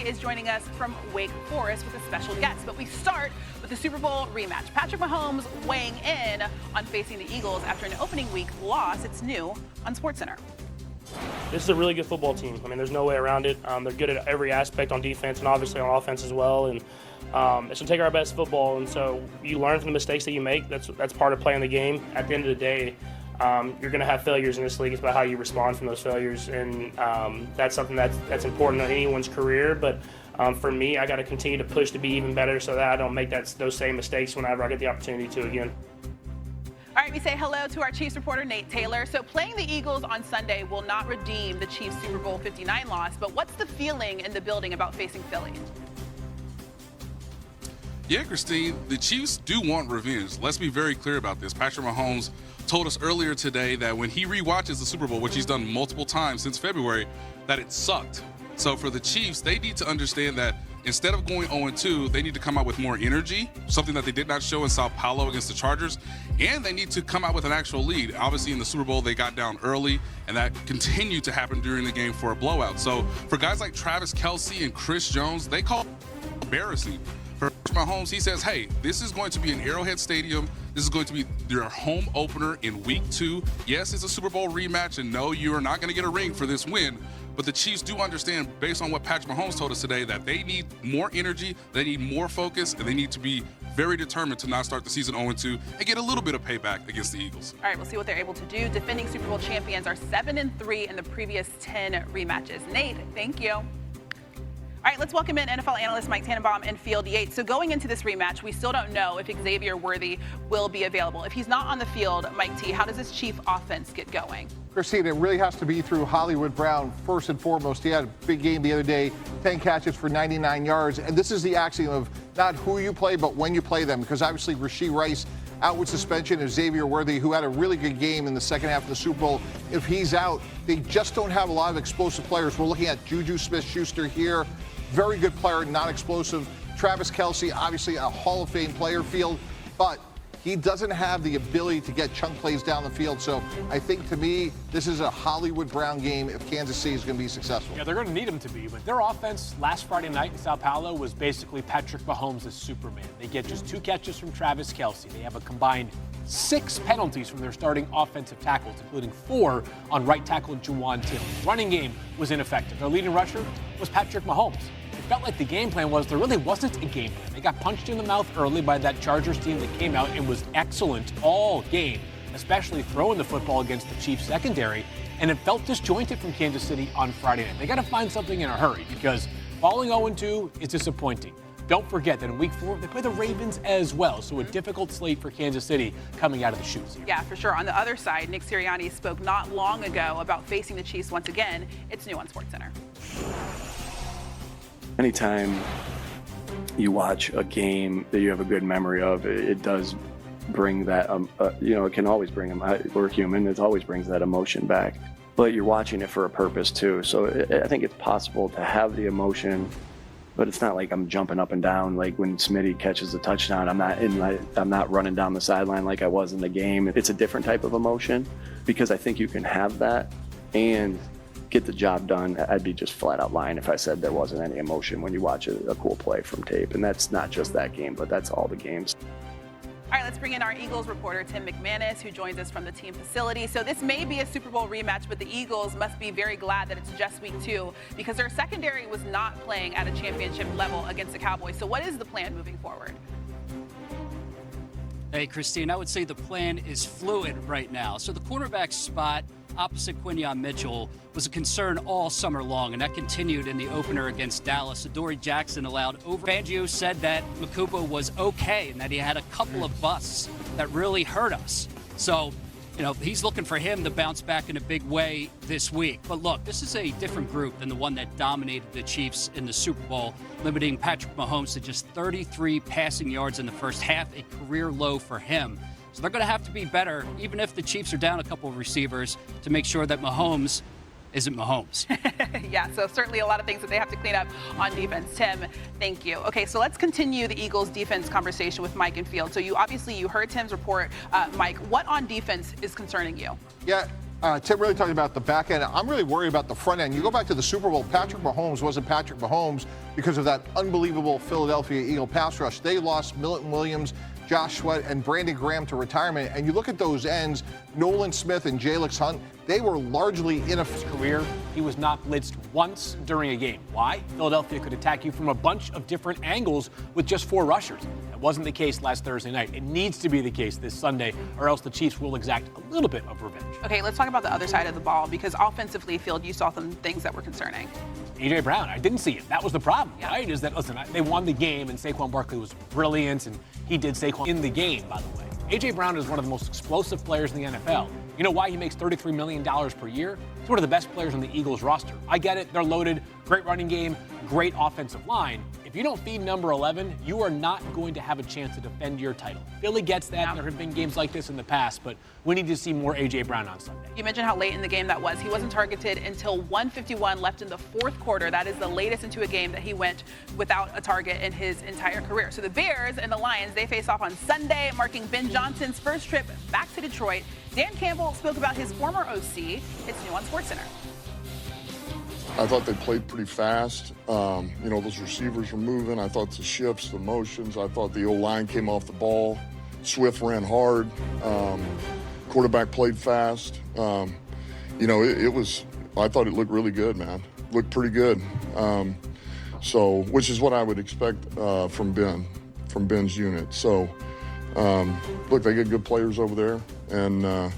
is joining us from Wake Forest with a special guest. But we start with the Super Bowl rematch. Patrick Mahomes weighing in on facing the Eagles after an opening week loss. It's new on SportsCenter. This is a really good football team. I mean, there's no way around it. They're good at every aspect on defense and obviously on offense as well. And it's going to take our best football. And so you learn from the mistakes that you make. That's part of playing the game. At the end of the day, you're going to have failures in this league. It's about how you respond from those failures. And that's something that's important in anyone's career. But for me, I got to continue to push to be even better so that I don't make those same mistakes whenever I get the opportunity to again. All right, we say hello to our Chiefs reporter, Nate Taylor. So playing the Eagles on Sunday will not redeem the Chiefs' Super Bowl 59 loss, but what's the feeling in the building about facing Philly? Yeah, Christine, the Chiefs do want revenge. Let's be very clear about this. Patrick Mahomes told us earlier today that when he rewatches the Super Bowl, which he's done multiple times since February, that it sucked. So for the Chiefs, they need to understand that instead of going 0-2, they need to come out with more energy, something that they did not show in Sao Paulo against the Chargers, and they need to come out with an actual lead. Obviously, in the Super Bowl, they got down early, and that continued to happen during the game for a blowout. So for guys like Travis Kelce and Chris Jones, they call it embarrassing. For Mahomes, he says, hey, this is going to be an Arrowhead Stadium. This is going to be their home opener in Week 2. Yes, it's a Super Bowl rematch, and no, you are not going to get a ring for this win. But the Chiefs do understand, based on what Patrick Mahomes told us today, that they need more energy, they need more focus, and they need to be very determined to not start the season 0-2 and get a little bit of payback against the Eagles. All right, we'll see what they're able to do. Defending Super Bowl champions are 7-3 in the previous 10 rematches. Nate, thank you. All right, let's welcome in NFL analyst Mike Tannenbaum and Field Yates. So going into this rematch, we still don't know if Xavier Worthy will be available. If he's not on the field, Mike T, how does this Chief offense get going? Christine, it really has to be through Hollywood Brown first and foremost. He had a big game the other day, 10 catches for 99 yards. And this is the axiom of not who you play, but when you play them. Because obviously Rashee Rice out with suspension, and Xavier Worthy, who had a really good game in the second half of the Super Bowl. If he's out, they just don't have a lot of explosive players. We're looking at Juju Smith-Schuster here. Very good player, not explosive. Travis Kelce, obviously a Hall of Fame player field, but he doesn't have the ability to get chunk plays down the field. So I think, to me, this is a Hollywood Brown game if Kansas City is going to be successful. Yeah, they're going to need him to be, but their offense last Friday night in Sao Paulo was basically Patrick Mahomes as Superman. They get just 2 catches from Travis Kelce. They have a combined 6 penalties from their starting offensive tackles, including 4 on right tackle Juwan Taylor. Running game was ineffective. Their leading rusher was Patrick Mahomes. It felt like the game plan was there really wasn't a game plan. They got punched in the mouth early by that Chargers team that came out and was excellent all game, especially throwing the football against the Chiefs secondary. And it felt disjointed from Kansas City on Friday night. They got to find something in a hurry because falling 0-2 is disappointing. Don't forget that in Week 4, they play the Ravens as well. So a difficult slate for Kansas City coming out of the chutes here. Yeah, for sure. On the other side, Nick Sirianni spoke not long ago about facing the Chiefs once again. It's new on SportsCenter. Anytime you watch a game that you have a good memory of, it does bring that, it can always bring them. We're human, it always brings that emotion back. But you're watching it for a purpose too. So I think it's possible to have the emotion, but it's not like I'm jumping up and down like when Smitty catches a touchdown. I'm not running down the sideline like I was in the game. It's a different type of emotion because I think you can have that and get the job done. I'd be just flat out lying if I said there wasn't any emotion when you watch a cool play from tape. And that's not just that game, but that's all the games. All right, let's bring in our Eagles reporter, Tim McManus, who joins us from the team facility. So this may be a Super Bowl rematch, but the Eagles must be very glad that it's just Week 2 because their secondary was not playing at a championship level against the Cowboys. So what is the plan moving forward? Hey, Christine, I would say the plan is fluid right now. So the cornerback spot opposite Quinyon Mitchell was a concern all summer long, and that continued in the opener against Dallas. Adoree Jackson allowed over. Fangio said that Makuba was okay and that he had a couple of busts that really hurt us. So, he's looking for him to bounce back in a big way this week. But look, this is a different group than the one that dominated the Chiefs in the Super Bowl, limiting Patrick Mahomes to just 33 passing yards in the first half, a career low for him. So they're going to have to be better, even if the Chiefs are down a couple of receivers, to make sure that Mahomes isn't Mahomes. Yeah, so certainly a lot of things that they have to clean up on defense. Tim, thank you. Okay, so let's continue the Eagles defense conversation with Mike and Field. So you heard Tim's report, Mike. What on defense is concerning you? Yeah, Tim really talking about the back end. I'm really worried about the front end. You go back to the Super Bowl, Patrick Mahomes wasn't Patrick Mahomes because of that unbelievable Philadelphia Eagle pass rush. They lost Milton Williams, Josh Sweat, and Brandon Graham to retirement. And you look at those ends, Nolan Smith and Jalix Hunt, they were largely in a career. He was not blitzed once during a game. Why? Philadelphia could attack you from a bunch of different angles with just 4 rushers. That wasn't the case last Thursday night. It needs to be the case this Sunday, or else the Chiefs will exact a little bit of revenge. Okay, let's talk about the other side of the ball, because offensively, Field, you saw some things that were concerning. A.J. Brown, I didn't see it. That was the problem, right? Is that, listen, they won the game, and Saquon Barkley was brilliant, and he did Saquon in the game, by the way. A.J. Brown is one of the most explosive players in the NFL. You know why he makes $33 million per year? He's one of the best players on the Eagles roster. I get it. They're loaded. Great running game. Great offensive line. If you don't feed number 11, you are not going to have a chance to defend your title. Philly gets that. Yeah. There have been games like this in the past, but we need to see more A.J. Brown on Sunday. You mentioned how late in the game that was. He wasn't targeted until 1:51 left in the fourth quarter. That is the latest into a game that he went without a target in his entire career. So the Bears and the Lions, they face off on Sunday, marking Ben Johnson's first trip back to Detroit. Dan Campbell spoke about his former OC. It's new on SportsCenter. I thought they played pretty fast. Those receivers were moving. I thought the shifts, the motions, I thought the O-line came off the ball. Swift ran hard. Quarterback played fast. I thought it looked really good, man. Looked pretty good. Which is what I would expect from Ben's unit. So, look, they get good players over there. And,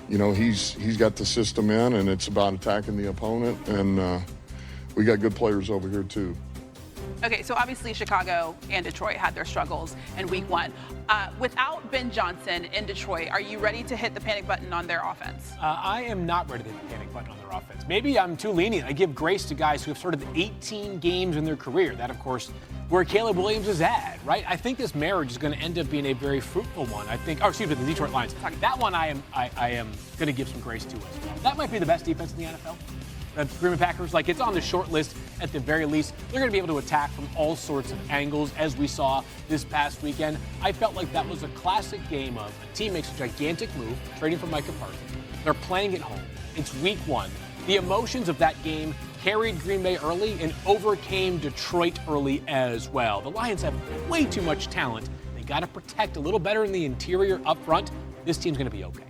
he's got the system in, and it's about attacking the opponent. And we got good players over here, too. Okay, so obviously Chicago and Detroit had their struggles in week 1. Without Ben Johnson in Detroit, are you ready to hit the panic button on their offense? I am not ready to hit the panic button on their offense. Maybe I'm too lenient. I give grace to guys who have started 18 games in their career. That, of course, where Caleb Williams is at, right? I think this marriage is going to end up being a very fruitful one. The Detroit Lions. That one I am going to give some grace to as well. That might be the best defense in the NFL. The Green Bay Packers, it's on the short list at the very least. They're going to be able to attack from all sorts of angles, as we saw this past weekend. I felt like that was a classic game of a team makes a gigantic move, trading for Micah Parsons. They're playing at home. It's week 1. The emotions of that game carried Green Bay early and overcame Detroit early as well. The Lions have way too much talent. They got to protect a little better in the interior up front. This team's going to be okay.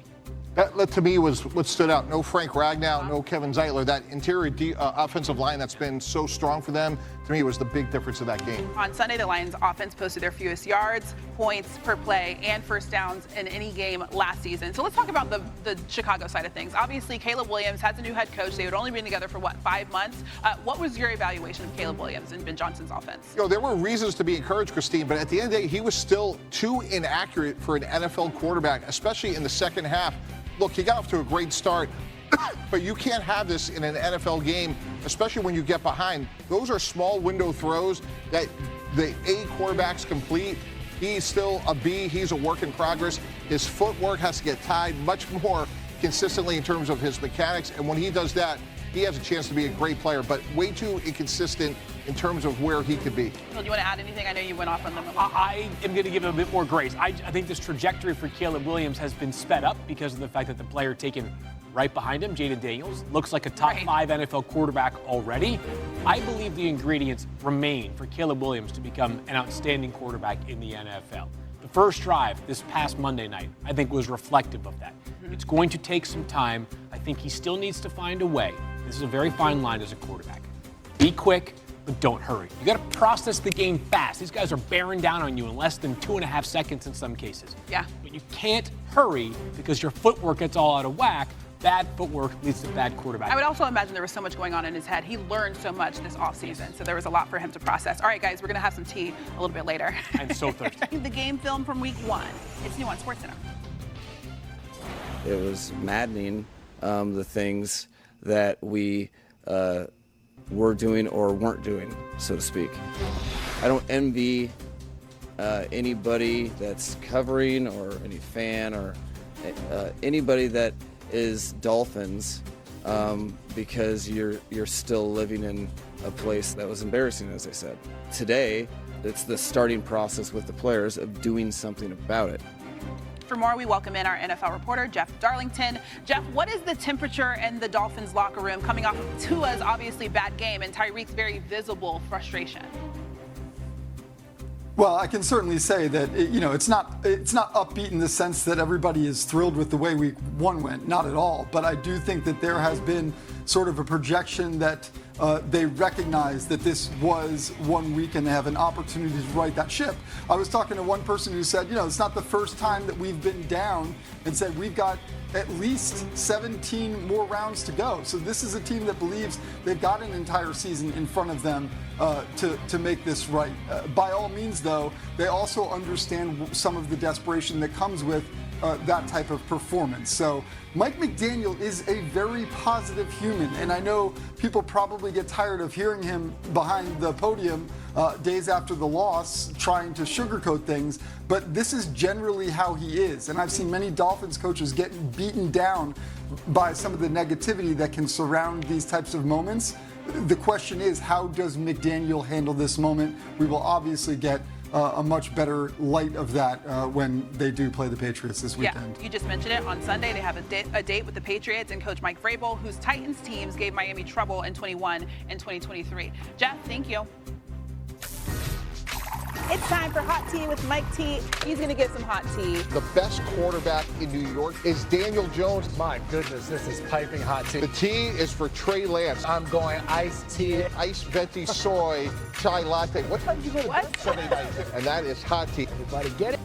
That, to me, was what stood out. No Frank Ragnow, no Kevin Zeitler. That interior offensive line that's been so strong for them, to me, was the big difference of that game. On Sunday, the Lions offense posted their fewest yards, points per play, and first downs in any game last season. So let's talk about the Chicago side of things. Obviously, Caleb Williams has a new head coach. They had only been together for, 5 months? What was your evaluation of Caleb Williams and Ben Johnson's offense? There were reasons to be encouraged, Christine, but at the end of the day, he was still too inaccurate for an NFL quarterback, especially in the second half. Look, he got off to a great start, but you can't have this in an NFL game, especially when you get behind. Those are small window throws that the A quarterbacks complete. He's still a B. He's a work in progress. His footwork has to get tied much more consistently in terms of his mechanics, and when he does that, he has a chance to be a great player, but way too inconsistent in terms of where he could be. Well, do you want to add anything? I know you went off on them. I am going to give him a bit more grace. I think this trajectory for Caleb Williams has been sped up because of the fact that the player taken right behind him, Jayden Daniels, looks like a top 5 NFL quarterback already. I believe the ingredients remain for Caleb Williams to become an outstanding quarterback in the NFL. The first drive this past Monday night, I think, was reflective of that. It's going to take some time. I think he still needs to find a way. This is a very fine line as a quarterback. Be quick, but don't hurry. You got to process the game fast. These guys are bearing down on you in less than 2.5 seconds in some cases. Yeah. But you can't hurry because your footwork gets all out of whack. Bad footwork leads to bad quarterback. I would also imagine there was so much going on in his head. He learned so much this offseason, so there was a lot for him to process. All right, guys, we're going to have some tea a little bit later. I'm so thirsty. The game film from week 1. It's new on SportsCenter. It was maddening, the things that we were doing or weren't doing, so to speak. I don't envy anybody that's covering or any fan or anybody that is Dolphins because you're still living in a place that was embarrassing, as I said. Today, it's the starting process with the players of doing something about it. for more, we welcome in our NFL reporter, Jeff Darlington. Jeff, what is the temperature in the Dolphins locker room coming off of Tua's obviously bad game and Tyreek's very visible frustration? Well, I can certainly say that it's not upbeat in the sense that everybody is thrilled with the way Week 1 went, not at all. But I do think that there has been sort of a projection that they recognize that this was 1 week and they have an opportunity to right that ship. I was talking to one person who said, it's not the first time that we've been down, and said we've got at least 17 more rounds to go. So this is a team that believes they've got an entire season in front of them to make this right. By all means, though, they also understand some of the desperation that comes with that type of performance. So Mike McDaniel is a very positive human, and I know people probably get tired of hearing him behind the podium days after the loss trying to sugarcoat things, but this is generally how he is. And I've seen many Dolphins coaches getting beaten down by some of the negativity that can surround these types of moments. The question is, how does McDaniel handle this moment? We will obviously get a much better light of that when they do play the Patriots this weekend. Yeah, you just mentioned it. On Sunday, they have a date with the Patriots and Coach Mike Vrabel, whose Titans teams gave Miami trouble in 21 and 2023. Jeff, thank you. It's time for Hot Tea with Mike T. He's going to get some hot tea. The best quarterback in New York is Daniel Jones. My goodness, this is piping hot tea. The tea is for Trey Lance. I'm going iced tea. Iced venti soy chai latte. What time did you go to bed Sunday night? And that is hot tea. Everybody get it?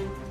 you.